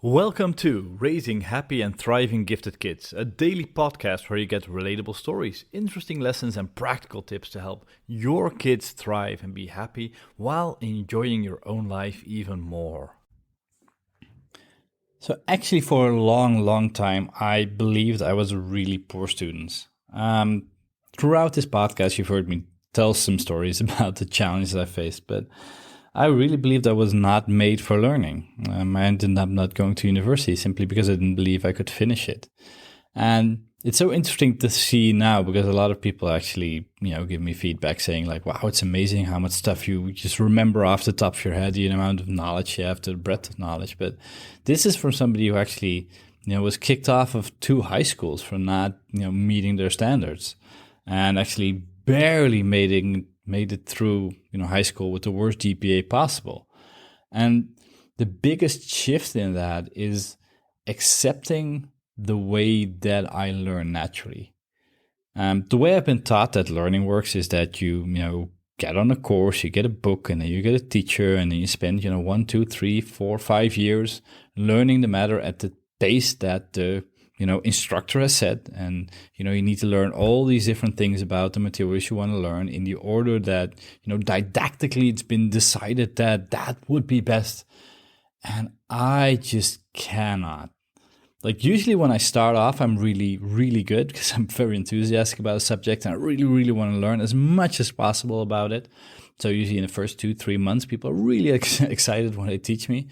Welcome to Raising Happy and Thriving Gifted Kids, a daily podcast where you get relatable stories, interesting lessons, and practical tips to help your kids thrive and be happy while enjoying your own life even more. So actually, for a long time, I believed I was a really poor student. Throughout this podcast, you've heard me tell some stories about the challenges I faced, but I really believed I was not made for learning. I ended up not going to university simply because I didn't believe I could finish it. And it's so interesting to see now because a lot of people actually, give me feedback saying like, wow, it's amazing how much stuff you just remember off the top of your head, the amount of knowledge you have, the breadth of knowledge. But this is from somebody who actually, was kicked off of 2 high schools for not, meeting their standards and actually barely made it through, high school with the worst GPA possible. And the biggest shift in that is accepting the way that I learn naturally. The way I've been taught that learning works is that you get on a course, you get a book, and then you get a teacher, and then you spend 1, 2, 3, 4, 5 years learning the matter at the pace that the instructor has said. And you need to learn all these different things about the materials you want to learn in the order that didactically it's been decided that would be best. And I just cannot. Like usually when I start off, I'm really, really good because I'm very enthusiastic about a subject and I really, really want to learn as much as possible about it. So usually in the first 2-3 months, people are really excited when they teach me.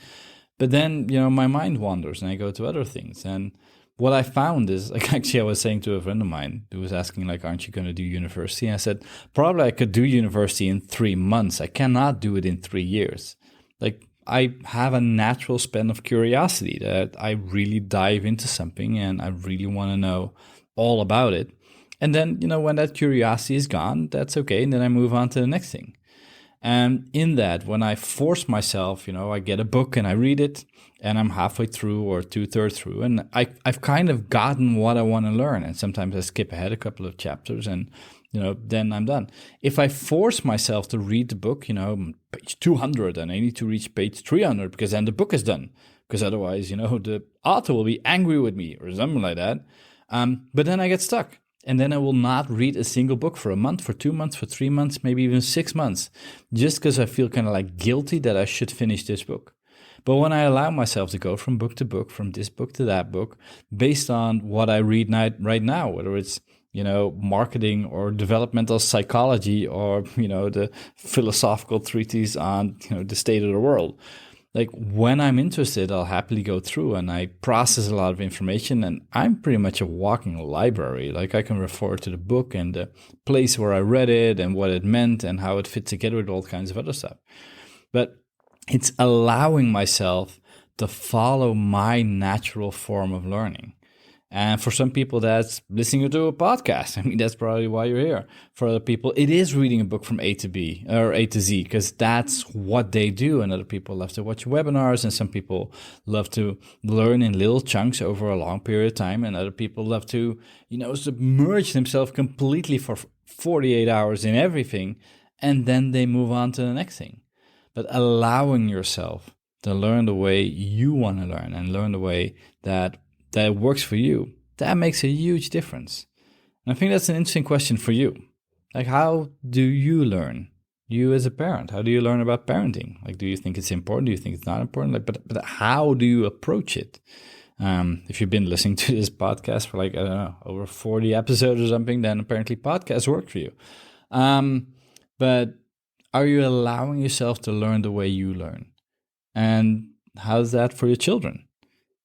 But then, my mind wanders and I go to other things. And what I found is, like actually I was saying to a friend of mine who was asking like, aren't you going to do university? And I said, probably I could do university in 3 months. I cannot do it in 3 years. Like I have a natural span of curiosity that I really dive into something and I really want to know all about it. And then, when that curiosity is gone, that's okay. And then I move on to the next thing. And in that, when I force myself, I get a book and I read it and I'm halfway through or 2/3 through and I've kind of gotten what I want to learn. And sometimes I skip ahead a couple of chapters and, then I'm done. If I force myself to read the book, page 200 and I need to reach page 300 because then the book is done. Because otherwise, the author will be angry with me or something like that. But then I get stuck. And then I will not read a single book for a month, for 2 months, for 3 months, maybe even 6 months, just because I feel kind of like guilty that I should finish this book. But when I allow myself to go from book to book, from this book to that book, based on what I read right now, whether it's, marketing or developmental psychology or, the philosophical treatise on, the state of the world, like when I'm interested, I'll happily go through and I process a lot of information and I'm pretty much a walking library. Like I can refer to the book and the place where I read it and what it meant and how it fit together with all kinds of other stuff. But it's allowing myself to follow my natural form of learning. And for some people, that's listening to a podcast. I mean, that's probably why you're here. For other people, it is reading a book from A to B or A to Z because that's what they do. And other people love to watch webinars. And some people love to learn in little chunks over a long period of time. And other people love to, submerge themselves completely for 48 hours in everything. And then they move on to the next thing. But allowing yourself to learn the way you want to learn and learn the way that works for you, that makes a huge difference. And I think that's an interesting question for you. Like, how do you learn? You as a parent, how do you learn about parenting? Like, do you think it's important? Do you think it's not important? Like, but how do you approach it? If you've been listening to this podcast for like, I don't know, over 40 episodes or something, then apparently podcasts work for you. But are you allowing yourself to learn the way you learn? And how's that for your children?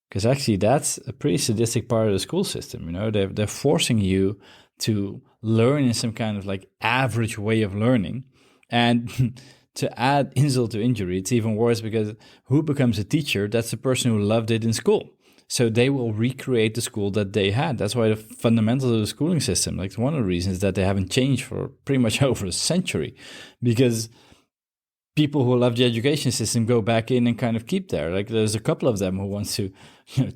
Because actually, that's a pretty sadistic part of the school system. They're forcing you to learn in some kind of like average way of learning. And to add insult to injury, it's even worse because who becomes a teacher? That's the person who loved it in school. So they will recreate the school that they had. That's why the fundamentals of the schooling system, like one of the reasons that they haven't changed for pretty much over a century, because people who love the education system go back in and kind of keep there. Like there's a couple of them who wants to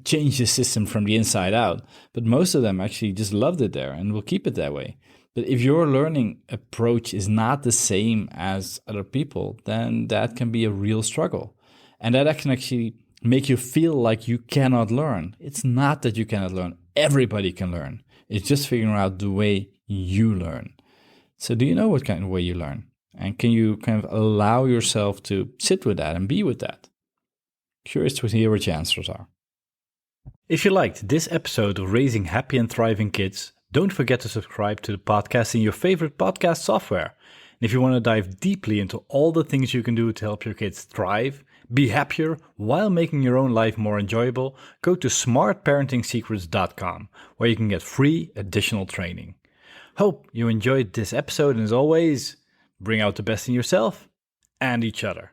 change the system from the inside out, but most of them actually just loved it there and will keep it that way. But if your learning approach is not the same as other people, then that can be a real struggle. And that can actually make you feel like you cannot learn. It's not that you cannot learn. Everybody can learn. It's just figuring out the way you learn. So do you know what kind of way you learn? And can you kind of allow yourself to sit with that and be with that? Curious to hear what your answers are. If you liked this episode of Raising Happy and Thriving Kids, don't forget to subscribe to the podcast in your favorite podcast software. And if you want to dive deeply into all the things you can do to help your kids thrive, be happier while making your own life more enjoyable, go to smartparentingsecrets.com, where you can get free additional training. Hope you enjoyed this episode, and as always, bring out the best in yourself and each other.